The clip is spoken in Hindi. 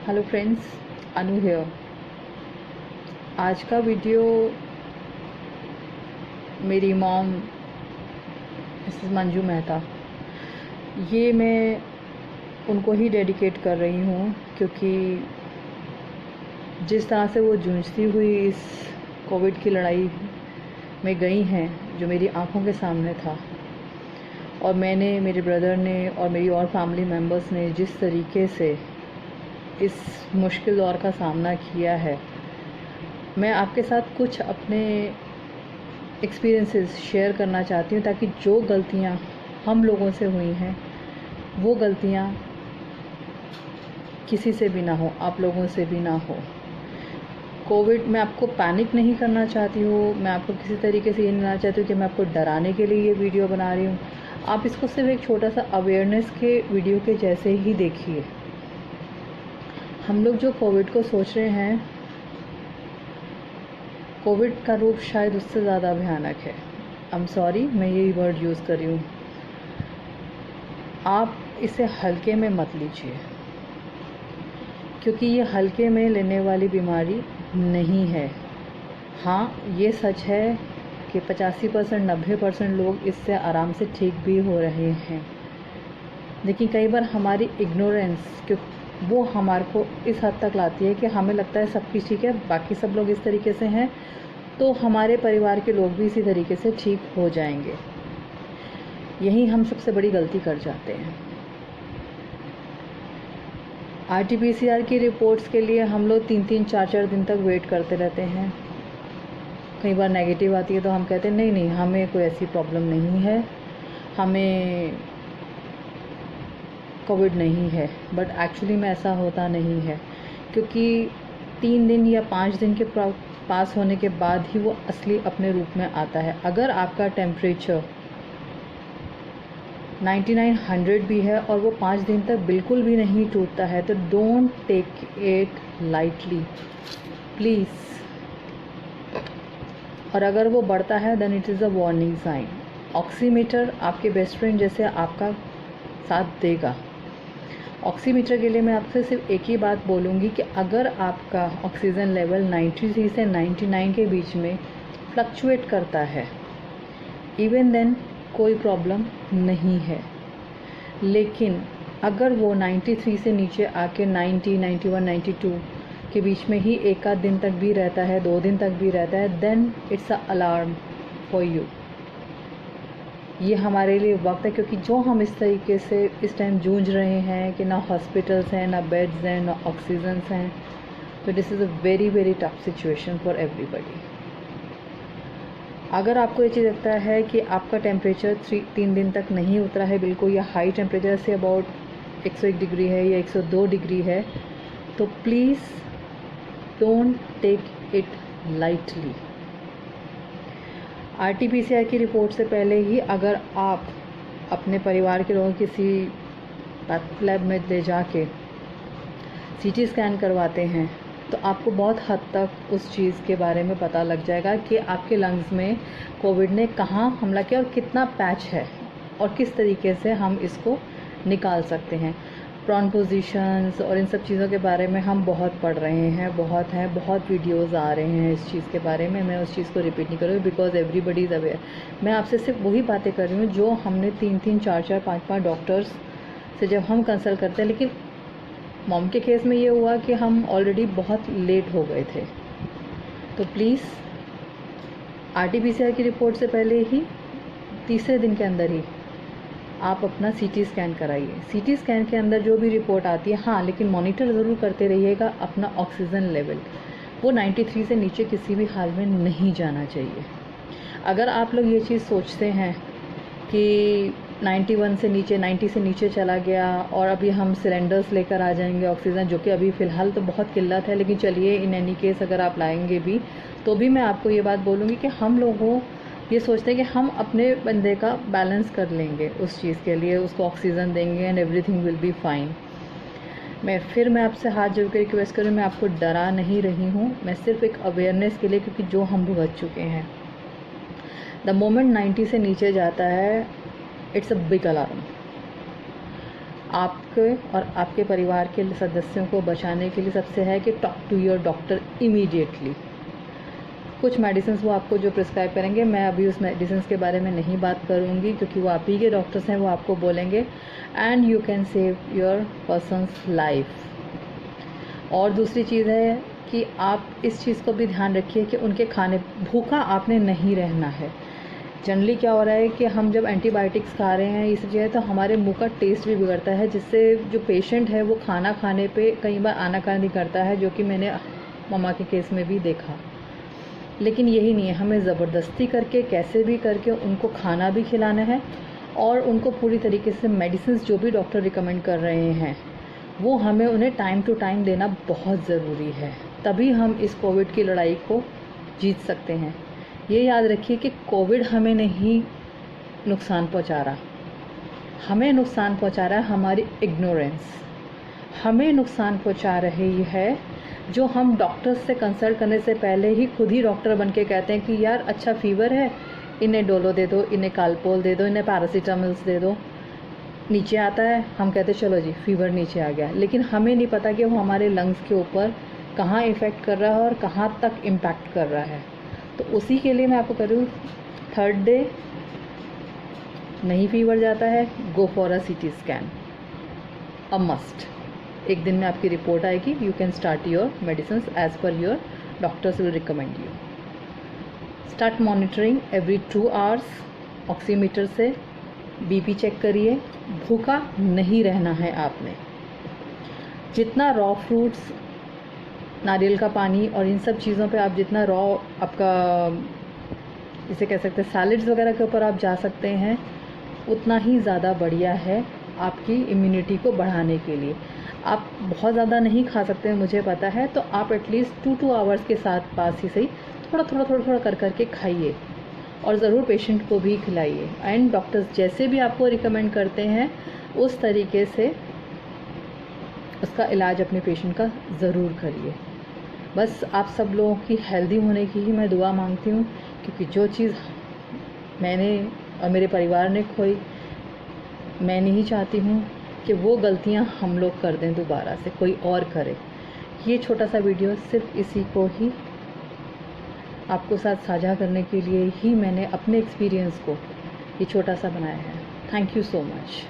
Hello friends, Anu here. आज का वीडियो मेरी मॉम मिसेस मंजू मेहता, ये मैं उनको ही डेडिकेट कर रही हूँ क्योंकि जिस तरह से वो जूझती हुई इस कोविड की लड़ाई में गई हैं, जो मेरी आंखों के सामने था, और मैंने, मेरे ब्रदर ने और मेरी और फैमिली मेम्बर्स ने जिस तरीके से इस मुश्किल दौर का सामना किया है, मैं आपके साथ कुछ अपने एक्सपीरियंसेस शेयर करना चाहती हूँ ताकि जो गलतियाँ हम लोगों से हुई हैं वो गलतियाँ किसी से भी ना हो, आप लोगों से भी ना हो। कोविड में आपको पैनिक नहीं करना चाहती हूँ, मैं आपको किसी तरीके से ये नहीं बनाना चाहती हूँ कि मैं आपको डराने के लिए ये वीडियो बना रही हूँ। आप इसको सिर्फ एक छोटा सा अवेयरनेस के वीडियो के जैसे ही देखिए। हम लोग जो कोविड को सोच रहे हैं, कोविड का रूप शायद उससे ज़्यादा भयानक है। आई एम सॉरी, मैं यही वर्ड यूज़ कर रही हूँ। आप इसे हल्के में मत लीजिए क्योंकि ये हल्के में लेने वाली बीमारी नहीं है। हाँ, ये सच है कि 85% 90% लोग इससे आराम से ठीक भी हो रहे हैं, लेकिन कई बार हमारी इग्नोरेंस वो हमारे को इस हद तक लाती है कि हमें लगता है सब कुछ ठीक है, बाकी सब लोग इस तरीके से हैं तो हमारे परिवार के लोग भी इसी तरीके से ठीक हो जाएंगे। यही हम सबसे बड़ी गलती कर जाते हैं। RT-PCR की रिपोर्ट्स के लिए हम लोग 3-3 4-4 दिन तक वेट करते रहते हैं। कई बार नेगेटिव आती है तो हम कहते हैं नहीं, हमें कोई ऐसी प्रॉब्लम नहीं है, हमें कोविड नहीं है। बट एक्चुअली में ऐसा होता नहीं है, क्योंकि 3 दिन या 5 दिन के पास होने के बाद ही वो असली अपने रूप में आता है। अगर आपका टेम्परेचर 99-100 भी है और वो 5 दिन तक बिल्कुल भी नहीं टूटता है तो don't take it lightly please. और अगर वो बढ़ता है then it is a warning sign. Oximeter आपके बेस्ट फ्रेंड जैसे आपका साथ देगा। ऑक्सीमीटर के लिए मैं आपसे सिर्फ एक ही बात बोलूँगी कि अगर आपका ऑक्सीजन लेवल 93 से 99 के बीच में फ्लक्चुएट करता है, इवन देन कोई प्रॉब्लम नहीं है। लेकिन अगर वो 93 से नीचे आके 90, 91, 92 के बीच में ही एक आध दिन तक भी रहता है, 2 दिन तक भी रहता है, then it's a alarm for you. ये हमारे लिए वक्त है, क्योंकि जो हम इस तरीके से इस टाइम जूझ रहे हैं कि ना हॉस्पिटल्स हैं, ना बेड्स हैं, ना ऑक्सीजन्स हैं, तो this is a very very tough situation for everybody. अगर आपको ये चीज़ लगता है कि आपका टेम्परेचर 3 दिन तक नहीं उतरा है बिल्कुल, या हाई टेम्परेचर से अबाउट 101 डिग्री है या 102 डिग्री है, तो please don't take it lightly. RT-PCR की रिपोर्ट से पहले ही अगर आप अपने परिवार के लोगों किसी पैथ लैब में ले जाके CT स्कैन करवाते हैं तो आपको बहुत हद तक उस चीज़ के बारे में पता लग जाएगा कि आपके लंग्स में कोविड ने कहाँ हमला किया और कितना पैच है और किस तरीके से हम इसको निकाल सकते हैं। प्रॉन पोजीशंस और इन सब चीज़ों के बारे में हम बहुत पढ़ रहे हैं, बहुत वीडियोस आ रहे हैं इस चीज़ के बारे में। मैं उस चीज़ को रिपीट नहीं करूँगी बिकॉज एवरीबडी इज़ अवेयर। मैं आपसे सिर्फ वही बातें कर रही हूँ जो हमने 3-3 4-4 5-5 डॉक्टर्स से जब हम कंसल्ट करते हैं। लेकिन मॉम के केस में ये हुआ कि हम ऑलरेडी बहुत लेट हो गए थे, तो प्लीज़ RT-PCR की रिपोर्ट से पहले ही 3रे दिन के अंदर ही आप अपना CT स्कैन कराइए। CT स्कैन के अंदर जो भी रिपोर्ट आती है, हाँ, लेकिन मॉनिटर ज़रूर करते रहिएगा अपना ऑक्सीजन लेवल। वो 93 से नीचे किसी भी हाल में नहीं जाना चाहिए। अगर आप लोग ये चीज़ सोचते हैं कि 91 से नीचे, 90 से नीचे चला गया और अभी हम सिलेंडर्स लेकर आ जाएंगे ऑक्सीजन, जो कि अभी फ़िलहाल तो बहुत किल्लत है, लेकिन चलिए इन एनी केस अगर आप लाएंगे भी तो भी मैं आपको ये बात बोलूँगी कि हम लोगों ये सोचते हैं कि हम अपने बंदे का बैलेंस कर लेंगे, उस चीज़ के लिए उसको ऑक्सीजन देंगे and everything will be fine. मैं आपसे हाथ जोड़ कर रिक्वेस्ट करूँ, मैं आपको डरा नहीं रही हूँ, मैं सिर्फ एक अवेयरनेस के लिए, क्योंकि जो हम भुगत चुके हैं। द मोमेंट 90 से नीचे जाता है, इट्स अ बिग अलार्म। आपके और आपके परिवार के सदस्यों को बचाने के लिए सबसे है कि talk to your doctor immediately. कुछ मेडिसिन वो आपको जो प्रिस्क्राइब करेंगे, मैं अभी उस मेडिसिन के बारे में नहीं बात करूँगी क्योंकि वो आप ही के डॉक्टर्स हैं, वो आपको बोलेंगे and you can save your persons life. और दूसरी चीज़ है कि आप इस चीज़ को भी ध्यान रखिए कि उनके खाने, भूखा आपने नहीं रहना है। जनरली क्या हो रहा है कि हम जब एंटीबायोटिक्स खा रहे हैं इस वजह तो हमारे मुंह का टेस्ट भी बिगड़ता है, जिससे जो पेशेंट है वो खाना खाने पे कई बार आनाकानी करता है, जो कि मैंने मम्मा के केस में भी देखा। लेकिन यही नहीं है, हमें ज़बरदस्ती करके कैसे भी करके उनको खाना भी खिलाना है और उनको पूरी तरीके से मेडिसिन जो भी डॉक्टर रिकमेंड कर रहे हैं वो हमें उन्हें टाइम टू टाइम देना बहुत ज़रूरी है। तभी हम इस कोविड की लड़ाई को जीत सकते हैं। ये याद रखिए कि कोविड हमें नहीं नुकसान पहुंचा रहा, हमें नुकसान पहुंचा रहा है हमारी इग्नोरेंस। हमें नुकसान पहुंचा रही है जो हम डॉक्टर्स से कंसल्ट करने से पहले ही खुद ही डॉक्टर बन के कहते हैं कि यार अच्छा फीवर है, इन्हें डोलो दे दो, इन्हें कालपोल दे दो, इन्हें पैरासीटामोल्स दे दो। नीचे आता है, हम कहते चलो जी फीवर नीचे आ गया, लेकिन हमें नहीं पता कि वो हमारे लंग्स के ऊपर कहाँ इफ़ेक्ट कर रहा है और कहाँ तक इम्पैक्ट कर रहा है। तो उसी के लिए मैं आपको कह रही हूँ, 3rd डे नहीं फीवर जाता है, go for a CT scan, a must. एक दिन में आपकी रिपोर्ट आएगी, you can start your medicine as per your doctors will recommend you. Start monitoring every 2 hours, oximeter से BP चेक करिए। भूखा नहीं रहना है आपने। जितना रॉ फ्रूट्स, नारियल का पानी और इन सब चीज़ों पे आप जितना रॉ आपका इसे कह सकते हैं सैलड्स वगैरह के ऊपर आप जा सकते हैं, उतना ही ज़्यादा बढ़िया है आपकी इम्यूनिटी को बढ़ाने के लिए। आप बहुत ज़्यादा नहीं खा सकते हैं मुझे पता है, तो आप एटलीस्ट 2 आवर्स के साथ पास ही सही थोड़ा कर करके खाइए और ज़रूर पेशेंट को भी खिलाइए। एंड डॉक्टर्स जैसे भी आपको रिकमेंड करते हैं उस तरीके से उसका इलाज अपने पेशेंट का ज़रूर करिए। बस आप सब लोगों की हेल्दी होने की ही मैं दुआ मांगती हूँ, क्योंकि जो चीज़ मैंने और मेरे परिवार ने खोई, मैं नहीं चाहती हूँ कि वो गलतियाँ हम लोग कर दें दोबारा से, कोई और करे। ये छोटा सा वीडियो सिर्फ इसी को ही आपको साथ साझा करने के लिए ही मैंने अपने एक्सपीरियंस को ये छोटा सा बनाया है। Thank you so much.